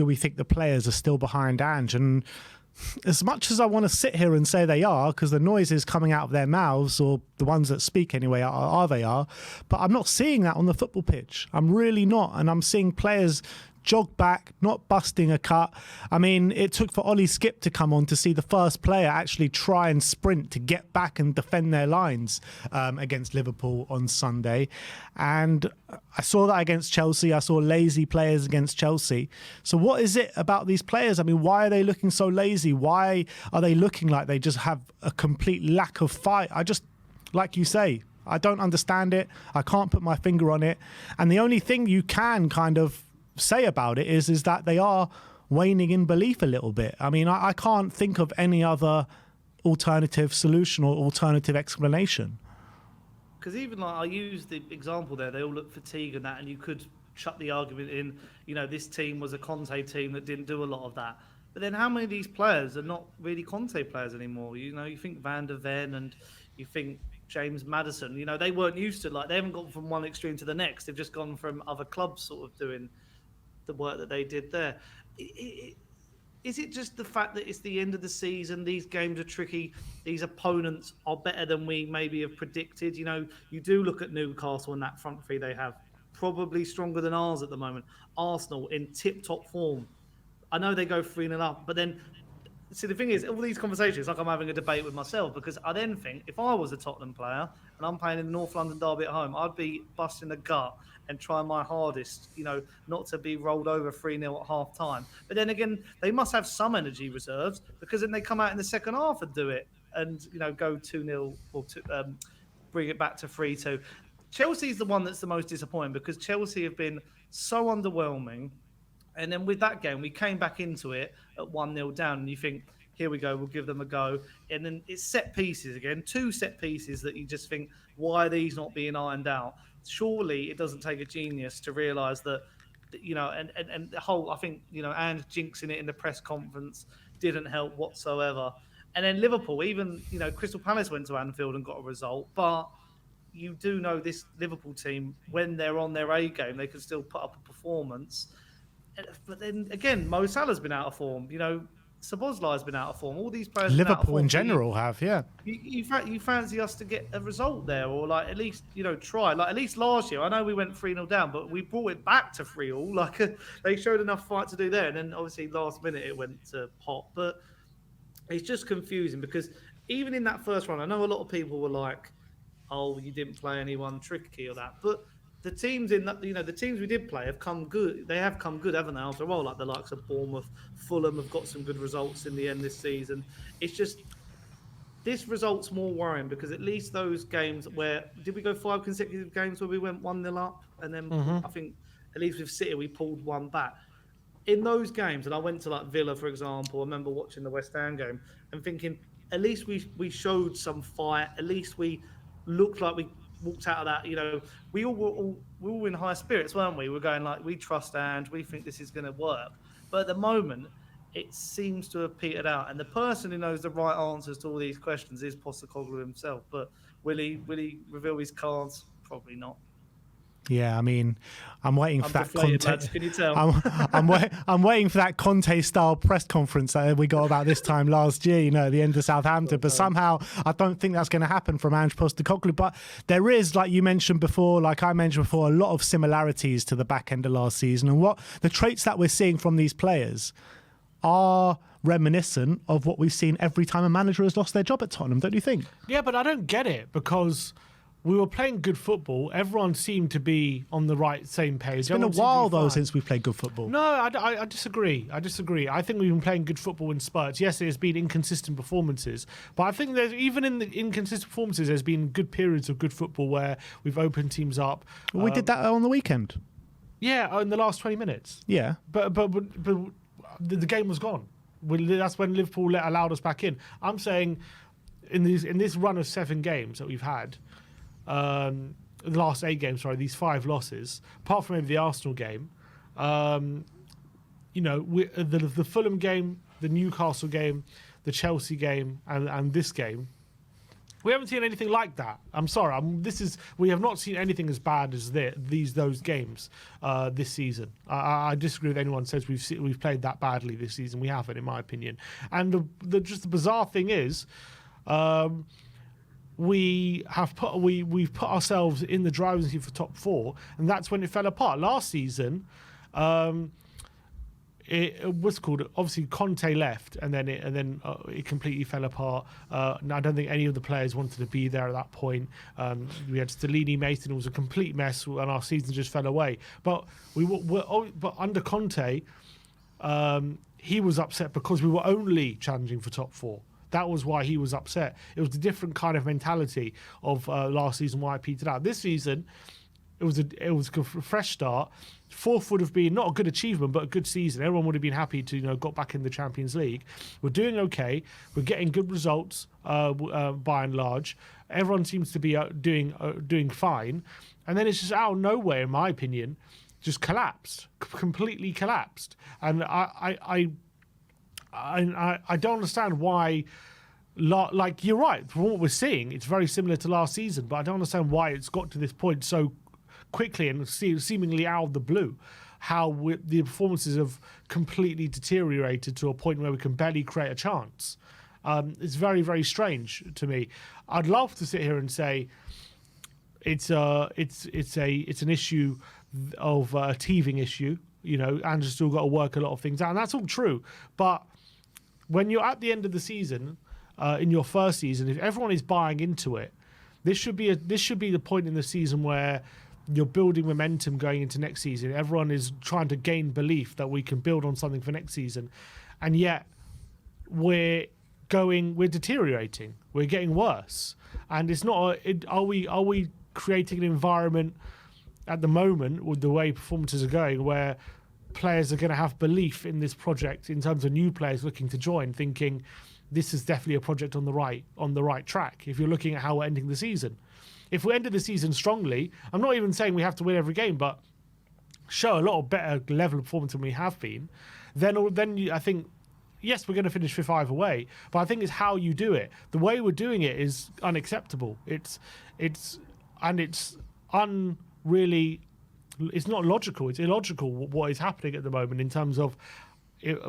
do we think the players are still behind Ange? And as much as I want to sit here and say they are, because the noises coming out of their mouths, or the ones that speak anyway, they are, but I'm not seeing that on the football pitch. I'm really not. And I'm seeing players jog back, not busting a cut. I mean, it took for Ollie Skip to come on to see the first player actually try and sprint to get back and defend their lines against Liverpool on Sunday. And I saw that against Chelsea. I saw lazy players against Chelsea. So what is it about these players? I mean, why are they looking so lazy? Why are they looking like they just have a complete lack of fight? Like you say, I don't understand it. I can't put my finger on it. And the only thing you can kind of say about it is that they are waning in belief a little bit. I mean, I can't think of any other alternative solution or alternative explanation. Because even like I used the example there, they all look fatigued and that, and you could chuck the argument in, this team was a Conte team that didn't do a lot of that. But then how many of these players are not really Conte players anymore? You think Van der Ven and you think James Maddison, they weren't used to, they haven't gone from one extreme to the next. They've just gone from other clubs sort of doing the work that they did there. Is it just the fact that it's the end of the season, these games are tricky, these opponents are better than we maybe have predicted? You do look at Newcastle and that front three they have, probably stronger than ours at the moment. Arsenal in tip-top form. I know they go 3-0 up, but then, see, the thing is, all these conversations, like I'm having a debate with myself, because I then think, if I was a Tottenham player and I'm playing in the North London derby at home, I'd be busting the gut and trying my hardest, not to be rolled over 3-0 at half time. But then again, they must have some energy reserves, because then they come out in the second half and do it and, go 2-0 or bring it back to 3-2. Chelsea's the one that's the most disappointing, because Chelsea have been so underwhelming. And then with that game, we came back into it at 1-0 down, and you think, here we go, we'll give them a go. And then it's set pieces again, 2 set pieces that you just think, why are these not being ironed out? Surely it doesn't take a genius to realise that, and the whole, I think, Ange jinxing it in the press conference didn't help whatsoever. And then Liverpool, even, Crystal Palace went to Anfield and got a result, but you do know this Liverpool team, when they're on their A game, they can still put up a performance. But then again, Mo Salah's been out of form. Szoboszlai's been out of form. All these players. Liverpool in general have, yeah. You fancy us to get a result there, or at least try. At least last year, I know we went 3-0 down, but we brought it back to 3-3. They showed enough fight to do there, and then obviously last minute it went to pot. But it's just confusing, because even in that first round, I know a lot of people were like, "Oh, you didn't play anyone tricky or that," but the teams in that, the teams we did play have come good. They have come good, haven't they? After a while, like the likes of Bournemouth, Fulham have got some good results in the end this season. It's just, this result's more worrying, because at least those games where, did we go 5 consecutive games where we went 1-0 up, and then I think at least with City we pulled one back. In those games, and I went to Villa, for example, I remember watching the West Ham game and thinking, at least we showed some fight. At least we looked like we walked out of that, we were all in high spirits, weren't we? We're going we trust Ange, we think this is going to work. But at the moment, it seems to have petered out. And the person who knows the right answers to all these questions is Postecoglou himself. But will he reveal his cards? Probably not. Yeah, I mean, I'm waiting for that Conte. Lads, can you tell? I'm waiting for that Conte-style press conference that we got about this time last year. The end of Southampton. But somehow, I don't think that's going to happen from Ange Postecoglou. But there is, like you mentioned before, like I mentioned before, a lot of similarities to the back end of last season, and what the traits that we're seeing from these players are reminiscent of what we've seen every time a manager has lost their job at Tottenham. Don't you think? Yeah, but I don't get it, because we were playing good football. Everyone seemed to be on the same page. It's been a while, though, since we've played good football. No, I disagree. I think we've been playing good football in spurts. Yes, there's been inconsistent performances, but I think there's, even in the inconsistent performances, there's been good periods of good football where we've opened teams up. Well, we did that on the weekend. Yeah, in the last 20 minutes. Yeah. But the game was gone. That's when Liverpool allowed us back in. I'm saying in this run of 7 games that we've had, the last 8 games, these 5 losses, apart from maybe the Arsenal game, the Fulham game, the Newcastle game, the Chelsea game, and this game, We haven't seen anything like that. I'm sorry. We have not seen anything as bad as those games this season. I disagree with anyone who says we've played that badly this season. We haven't, in my opinion. And the bizarre thing is, we've put ourselves in the driving seat for top 4, and that's when it fell apart. Last season, it was called, obviously Conte left, and then it completely fell apart. I don't think any of the players wanted to be there at that point. We had Stellini, Mason. It was a complete mess, and our season just fell away. But but under Conte, he was upset because we were only challenging for top 4. That was why he was upset. It was a different kind of mentality of last season why I petered out. This season, it was a fresh start. 4th would have been not a good achievement, but a good season. Everyone would have been happy to got back in the Champions League. We're doing okay. We're getting good results by and large. Everyone seems to be doing fine, and then it's just out of nowhere, in my opinion, just collapsed, completely collapsed. And I don't understand why. Like, you're right. From what we're seeing, it's very similar to last season, but I don't understand why it's got to this point so quickly and seemingly out of the blue. How the performances have completely deteriorated to a point where we can barely create a chance. It's very, very strange to me. I'd love to sit here and say it's an issue of a teething issue. Ange's still got to work a lot of things out, and that's all true. But when you're at the end of the season, in your first season, if everyone is buying into it, this should be the point in the season where you're building momentum going into next season. Everyone is trying to gain belief that we can build on something for next season, and yet we're deteriorating. We're getting worse, and it's not. Are we creating an environment at the moment with the way performances are going where players are going to have belief in this project in terms of new players looking to join, thinking this is definitely a project on the right track? If you're looking at how we're ending the season, if we ended the season strongly, I'm not even saying we have to win every game, but show a lot of better level of performance than we have been, then I think, yes, we're going to finish 5 away, but I think it's how you do it. The way we're doing it is unacceptable. It's not logical. It's illogical what is happening at the moment in terms of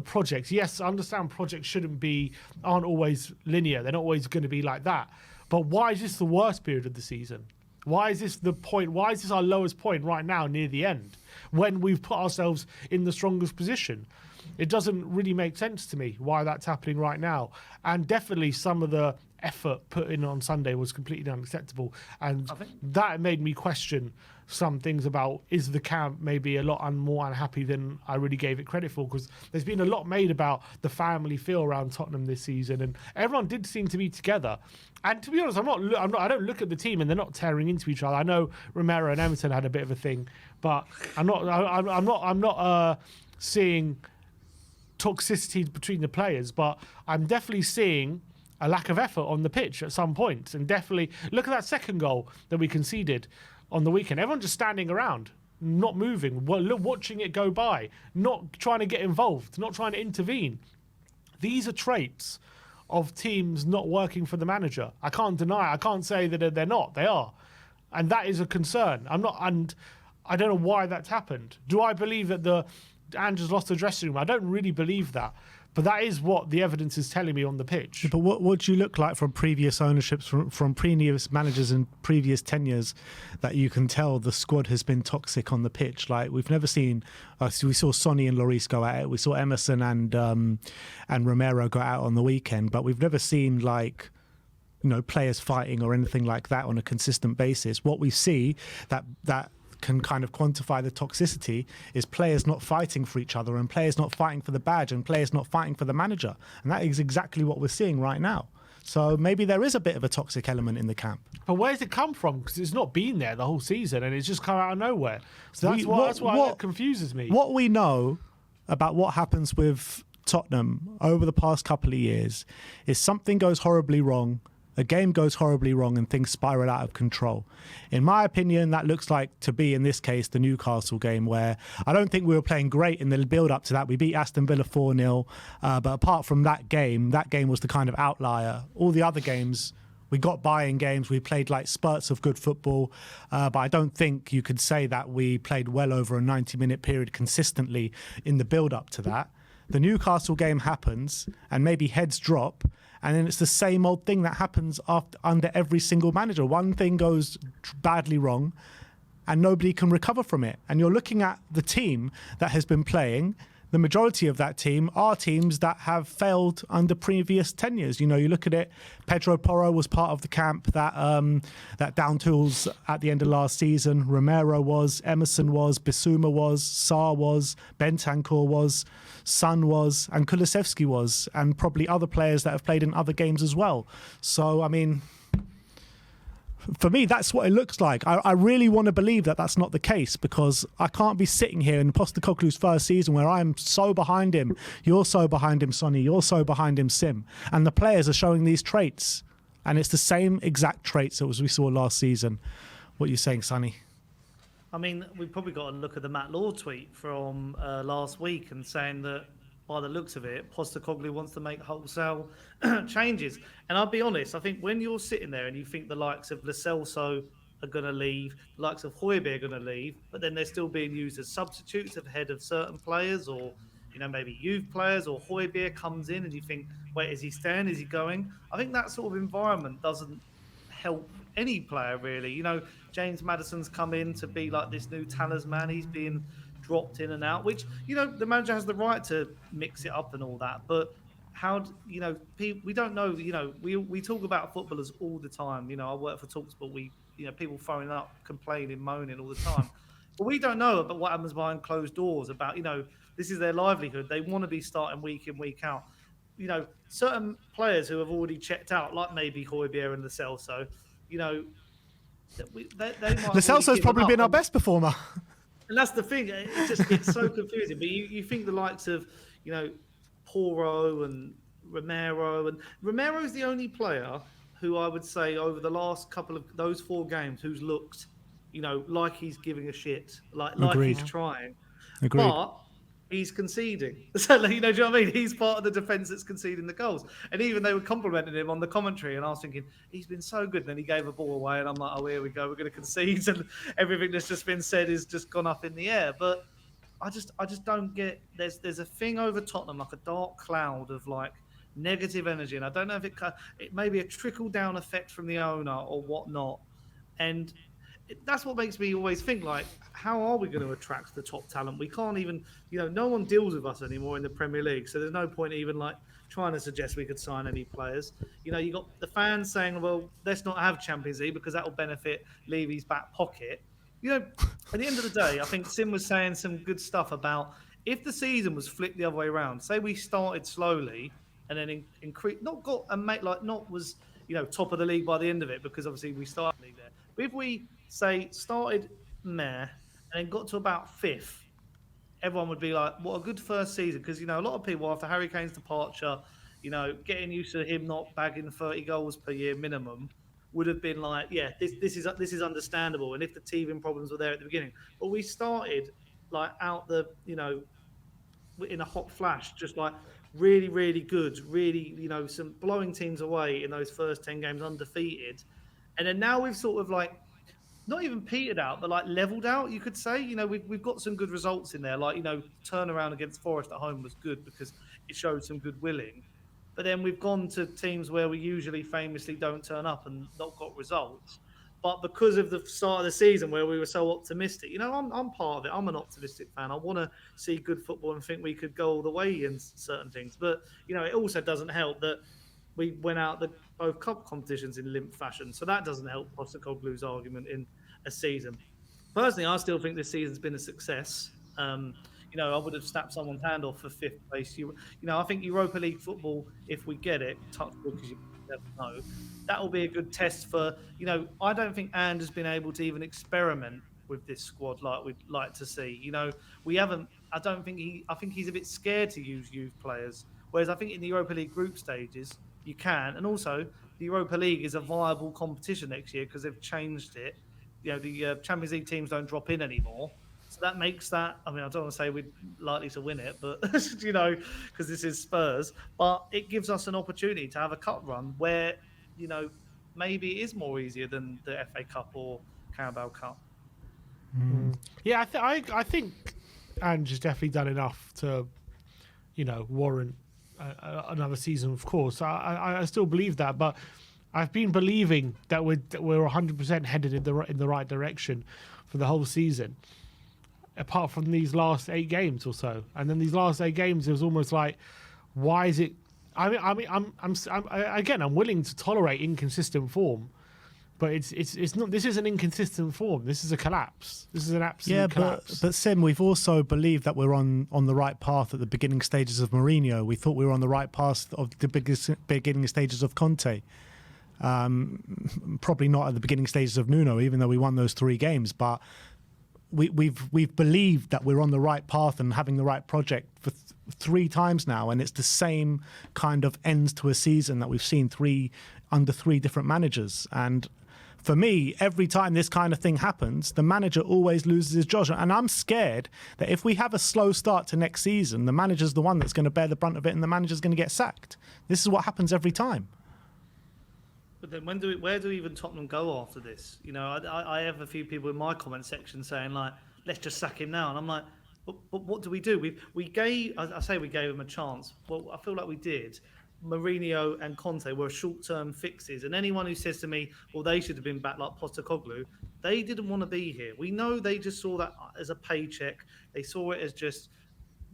projects. Yes, I understand projects aren't always linear. They're not always going to be like that. But why is this the worst period of the season? Why is this the point? Why is this our lowest point right now near the end when we've put ourselves in the strongest position? It doesn't really make sense to me why that's happening right now. And definitely some of the effort put in on Sunday was completely unacceptable. And that made me question some things about, is the camp maybe a lot more unhappy than I really gave it credit for? Because there's been a lot made about the family feel around Tottenham this season, and everyone did seem to be together. And to be honest, I don't look at the team and they're not tearing into each other. I know Romero and Emerson had a bit of a thing, but I'm not seeing toxicity between the players, but I'm definitely seeing a lack of effort on the pitch at some points. And definitely look at that second goal that we conceded on the weekend. Everyone just standing around, not moving, watching it go by, not trying to get involved, not trying to intervene. These are traits of teams not working for the manager. I can't say that they're not. They are. And that is a concern. And I don't know why that's happened. Do I believe that Ange has lost the dressing room? I don't really believe that. But that is what the evidence is telling me on the pitch. But what do you look like from previous ownerships, from previous managers and previous tenures, that you can tell the squad has been toxic on the pitch? Like, we've never seen. We saw Sonny and Lloris go at it. We saw Emerson and Romero go out on the weekend. But we've never seen players fighting or anything like that on a consistent basis. What we see that can kind of quantify the toxicity is players not fighting for each other, and players not fighting for the badge, and players not fighting for the manager. And that is exactly what we're seeing right now. So maybe there is a bit of a toxic element in the camp. But where's it come from? Because it's not been there the whole season, and it's just come out of nowhere. So that's what confuses me. What we know about what happens with Tottenham over the past couple of years is something goes horribly wrong, a game goes horribly wrong, and things spiral out of control. In my opinion, that looks like to be, in this case, the Newcastle game, where I don't think we were playing great in the build-up to that. We beat Aston Villa 4-0, but apart from that game was the kind of outlier. All the other games We got by in games. We played like spurts of good football. But I don't think you could say that we played well over a 90-minute period consistently in the build-up to that. The Newcastle game happens and maybe heads drop. And then it's the same old thing that happens under every single manager. One thing goes badly wrong and nobody can recover from it. And you're looking at the team that has been playing. The majority of that team are teams that have failed under previous tenures. You know, you look at it, Pedro Porro was part of the camp that down tools at the end of last season. Romero was, Emerson was, Bissouma was, Sarr was, Bentancur was, Son was, and Kulusevski was, and probably other players that have played in other games as well. So, I mean, for me, that's what it looks like. I really want to believe that that's not the case, because I can't be sitting here in Postecoglou's first season where I'm so behind him. You're so behind him, Sonny. You're so behind him, Sim. And the players are showing these traits. And it's the same exact traits as we saw last season. What are you saying, Sonny? I mean, we've probably got to look at the Matt Law tweet from last week and saying that, by the looks of it, Postecoglou wants to make wholesale changes. And I'll be honest, I think when you're sitting there and you think the likes of Lo Celso are going to leave, the likes of Højbjerg are going to leave, but then they're still being used as substitutes ahead of certain players, or, you know, maybe youth players, or Højbjerg comes in and you think, wait, is he staying? Is he going? I think that sort of environment doesn't help any player, really. You know, James Maddison's come in to be like this new talisman. He's being dropped in and out, which, you know, the manager has the right to mix it up and all that, but how, you know, we don't know, you know, we talk about footballers all the time. You know, I work for Talksport, you know, people phoning up, complaining, moaning all the time, but we don't know about what happens behind closed doors, about, you know, this is their livelihood. They want to be starting week in, week out. You know, certain players who have already checked out, like maybe Højbjerg and Lo Celso, you know, they might Lo Celso's probably been our best performer. And that's the thing. It's so confusing. But you think the likes of, you know, Porro and Romero, and Romero's the only player who I would say over the last couple of those 4 games who's looked, you know, like he's giving a shit, like he's trying. Agreed. But he's conceding. So, you know, do you know what I mean? He's part of the defence that's conceding the goals. And even they were complimenting him on the commentary, and I was thinking, he's been so good. And then he gave a ball away, and I'm like, oh, here we go. We're going to concede, and everything that's just been said is just gone up in the air. But I just don't get. There's a thing over Tottenham, like a dark cloud of like negative energy, and I don't know if it may be a trickle down effect from the owner or whatnot, and that's what makes me always think, like, how are we going to attract the top talent? We can't even, you know, no one deals with us anymore in the Premier League, so there's no point even like trying to suggest we could sign any players. You know, you got the fans saying, well, let's not have Champions League because that will benefit Levy's back pocket. You know, at the end of the day, I think Sim was saying some good stuff about if the season was flipped the other way around, say we started slowly and then increase, not got and make like not was, you know, top of the league by the end of it, because obviously we started the league there. But if we say started meh and then got to about 5th, everyone would be like, what a good first season. Because, you know, a lot of people after Harry Kane's departure, you know, getting used to him not bagging 30 goals per year minimum would have been like, yeah, this is understandable. And if the teething problems were there at the beginning, but we started like out the, you know, in a hot flash, just like really, really good, really, you know, some blowing teams away in those first 10 games undefeated. And then now we've sort of like, not even petered out, but like leveled out, you could say. You know, we've got some good results in there. Like, you know, turnaround against Forest at home was good because it showed some good willing. But then we've gone to teams where we usually famously don't turn up and not got results. But because of the start of the season where we were so optimistic, you know, I'm part of it. I'm an optimistic fan. I want to see good football and think we could go all the way in certain things. But, you know, it also doesn't help that we went out both cup competitions in limp fashion. So that doesn't help Postecoglou's argument in a season. Personally, I still think this season's been a success. You know, I would have snapped someone's hand off for 5th place. You know, I think Europa League football, if we get it, touch wood because you never know, that will be a good test for, you know, I don't think Ange has been able to even experiment with this squad like we'd like to see. You know, we haven't, I think he's a bit scared to use youth players. Whereas I think in the Europa League group stages, you can. And also, the Europa League is a viable competition next year because they've changed it. You know, the Champions League teams don't drop in anymore. So that makes that, I mean, I don't want to say we're likely to win it, but, you know, because this is Spurs. But it gives us an opportunity to have a cup run where, you know, maybe it is more easier than the FA Cup or Carabao Cup. Yeah, I think Ange has definitely done enough to, warrant another season. Of course, I still believe that, but I've been believing that we're 100% headed in the right direction for the whole season, apart from these last 8 games or so. And then these last 8 games, it was almost like, why is it? I'm willing to tolerate inconsistent form. But it's not. This is an inconsistent form. This is a collapse. This is an absolute collapse. But Sim, we've also believed that we're on the right path at the beginning stages of Mourinho. We thought we were on the right path of the beginning stages of Conte. Probably not at the beginning stages of Nuno, even though we won those 3 games. But we've believed that we're on the right path and having the right project for 3 times now, and it's the same kind of ends to a season that we've seen under 3 different managers. And for me, every time this kind of thing happens, the manager always loses his judgment. And I'm scared that if we have a slow start to next season, the manager's the one that's going to bear the brunt of it and the manager's going to get sacked. This is what happens every time. But then where do even Tottenham go after this? I have a few people in my comment section saying, like, let's just sack him now. And I'm like, but what do? We gave him a chance. Well, I feel like we did. Mourinho and Conte were short-term fixes, and anyone who says to me, well, they should have been back like Postecoglou, they didn't want to be here. We know they just saw that as a paycheck. They saw it as just,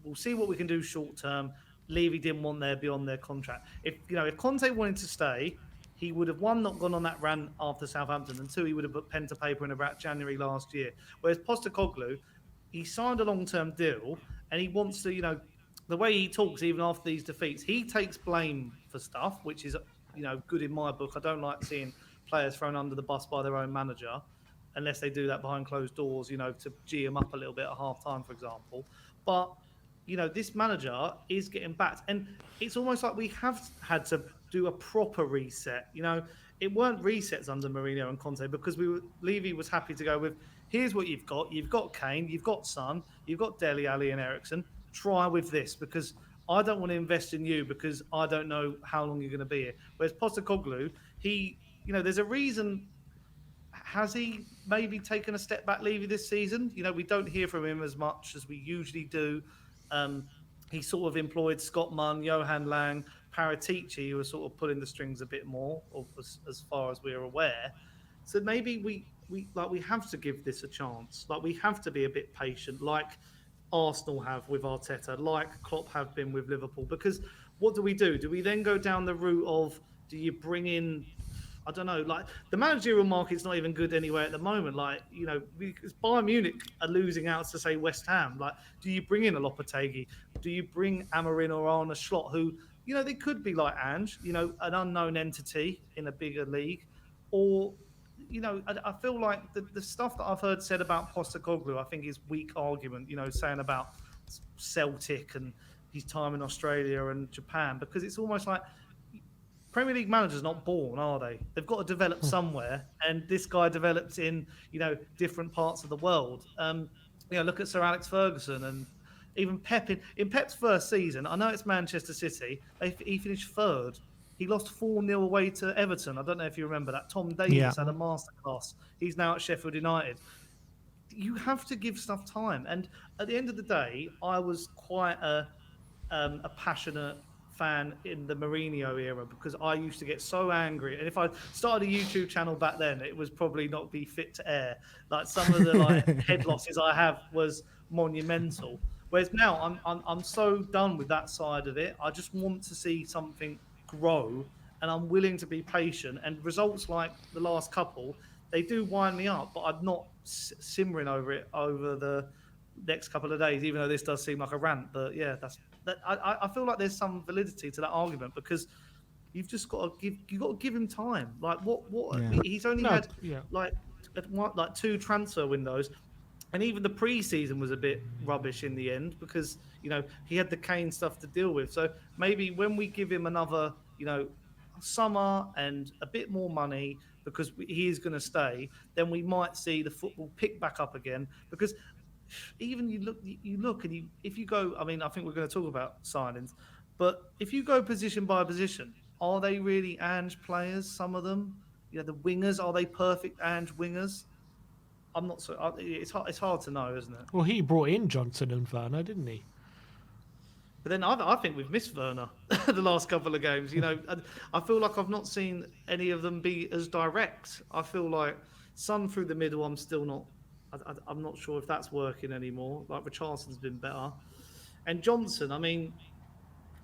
we'll see what we can do short-term. Levy didn't want there beyond their contract. If Conte wanted to stay, he would have, 1, not gone on that run after Southampton, and 2, he would have put pen to paper in about January last year. Whereas Postecoglou, he signed a long-term deal, and he wants to, the way he talks, even after these defeats, he takes blame for stuff, which is, good in my book. I don't like seeing players thrown under the bus by their own manager, unless they do that behind closed doors, to G them up a little bit at half-time, for example. But, this manager is getting backed. And it's almost like we have had to do a proper reset. It weren't resets under Mourinho and Conte because Levy was happy to go with, here's what you've got. You've got Kane, you've got Son, you've got Dele Alli and Eriksen. Try with this because I don't want to invest in you because I don't know how long you're going to be here. Whereas Postecoglou, there's a reason. Has he maybe taken a step back, Levy, this season? We don't hear from him as much as we usually do. He sort of employed Scott Munn, Johan Lang, Paratici, who were sort of pulling the strings a bit more, as far as we're aware. So maybe we have to give this a chance. Like, we have to be a bit patient, like Arsenal have with Arteta, like Klopp have been with Liverpool. Because what do we do? Do we then go down the route of, do you bring in, I don't know, like the managerial market's not even good anyway at the moment. Like, because Bayern Munich are losing out to, say, West Ham. Like, do you bring in a Lopetegui? Do you bring Amorim or Arne Slot, who, they could be like Ange, an unknown entity in a bigger league? Or, I feel like the stuff that I've heard said about Postecoglou, I think is weak argument, saying about Celtic and his time in Australia and Japan, because it's almost like Premier League managers not born, are they? They've got to develop somewhere, and this guy developed in, different parts of the world. Look at Sir Alex Ferguson and even Pep. In Pep's first season, I know it's Manchester City, he finished 3rd. He lost 4-0 away to Everton. I don't know if you remember that. Tom Davies had a masterclass. He's now at Sheffield United. You have to give stuff time. And at the end of the day, I was quite a passionate fan in the Mourinho era because I used to get so angry. And if I started a YouTube channel back then, it was probably not be fit to air. Like, some of the head losses I have was monumental. Whereas now I'm so done with that side of it. I just want to see something grow, and I'm willing to be patient. And results like the last couple, they do wind me up, but I'm not simmering over it over the next couple of days, even though this does seem like a rant. But yeah, I feel like there's some validity to that argument because you've just got to give him time. Like, he's only had like 2 transfer windows. And even the pre-season was a bit rubbish in the end because, he had the Kane stuff to deal with. So maybe when we give him another, summer and a bit more money because he is going to stay, then we might see the football pick back up again. Because even you look and if you go, I mean, I think we're going to talk about signings, but if you go position by position, are they really Ange players, some of them? You know, the wingers, are they perfect Ange wingers? I'm not so. It's hard to know, isn't it? Well, he brought in Johnson and Werner, didn't he? But then I think we've missed Werner the last couple of games. You know, and I feel like I've not seen any of them be as direct. I feel like Son through the middle, I'm still not. I'm not sure if that's working anymore. Like Richardson's been better, and Johnson. I mean,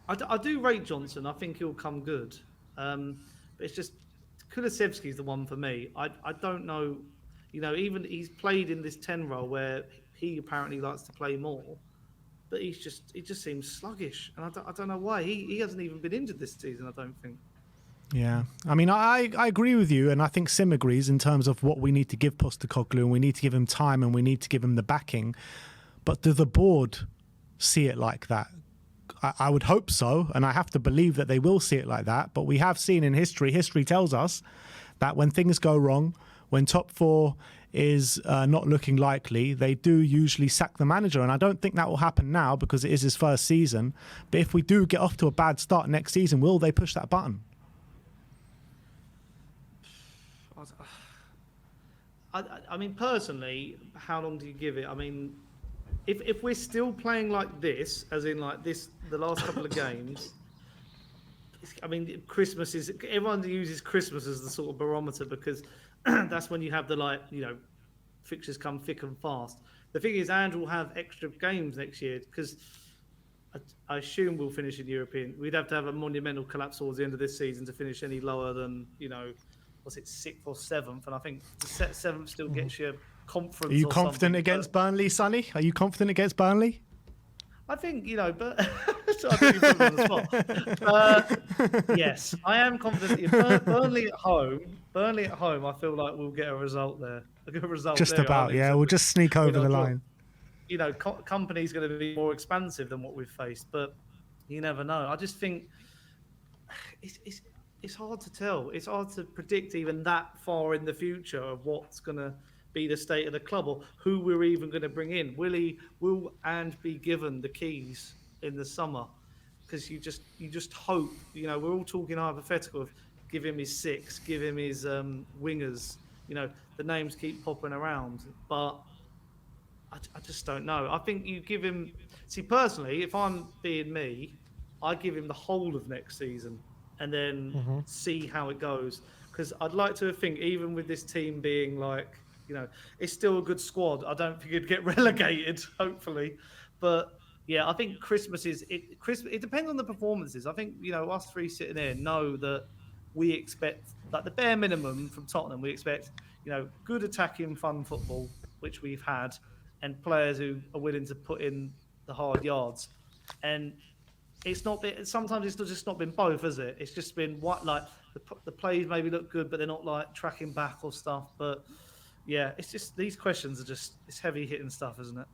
I do rate Johnson. I think he'll come good. But it's just Kulusevski's the one for me. I don't know. You know, even he's played in this 10 role where he apparently likes to play more, but he just seems sluggish, and I don't know why. He hasn't even been injured this season, I don't think. Yeah, I mean, I agree with you, and I think Sim agrees in terms of what we need to give Postecoglou, and we need to give him time, and we need to give him the backing. But do the board see it like that? I would hope so, and I have to believe that they will see it like that. But we have seen in history tells us that when things go wrong, when top four is not looking likely, they do usually sack the manager. And I don't think that will happen now because it is his first season. But if we do get off to a bad start next season, will they push that button? I mean, personally, how long do you give it? I mean, if we're still playing like this, as in like this, the last couple of games, I mean, Christmas is, everyone uses Christmas as the sort of barometer because that's when you have the, like, you know, fixtures come thick and fast. The thing is, Ange will have extra games next year because I assume we'll finish in European. We'd have to have a monumental collapse towards the end of this season to finish any lower than, you know, was it 6th or 7th? And I think the 7th still gets you conference. Are you or confident against Burnley, Sonny? Are you confident against Burnley? I think, you know, but so I think you put me on the spot. Yes, I am confident. Burnley at home, I feel like we'll get a result there. A good result just there. About, yeah. We'll just sneak over the line. You know, company's going to be more expansive than what we've faced, but you never know. I just think it's hard to tell. It's hard to predict even that far in the future of what's going to be the state of the club or who we're even going to bring in. Will Ange be given the keys in the summer? Because you just hope. You know, we're all talking hypothetical of give him his 6, give him his wingers. You know, the names keep popping around, but I just don't know. I think you give him. See, personally, if I'm being me, I give him the whole of next season and then see how it goes. Because I'd like to think, even with this team being like, you know, it's still a good squad. I don't think it'd get relegated, hopefully. But yeah, I think Christmas is it. It depends on the performances. I think, you know, us three sitting there know that we expect, like the bare minimum from Tottenham, we expect, you know, good attacking, fun football, which we've had, and players who are willing to put in the hard yards. And it's not been, sometimes it's just not been both, has it? It's just been what, like the plays maybe look good, but they're not like tracking back or stuff. But yeah, it's just these questions are just, it's heavy hitting stuff, isn't it?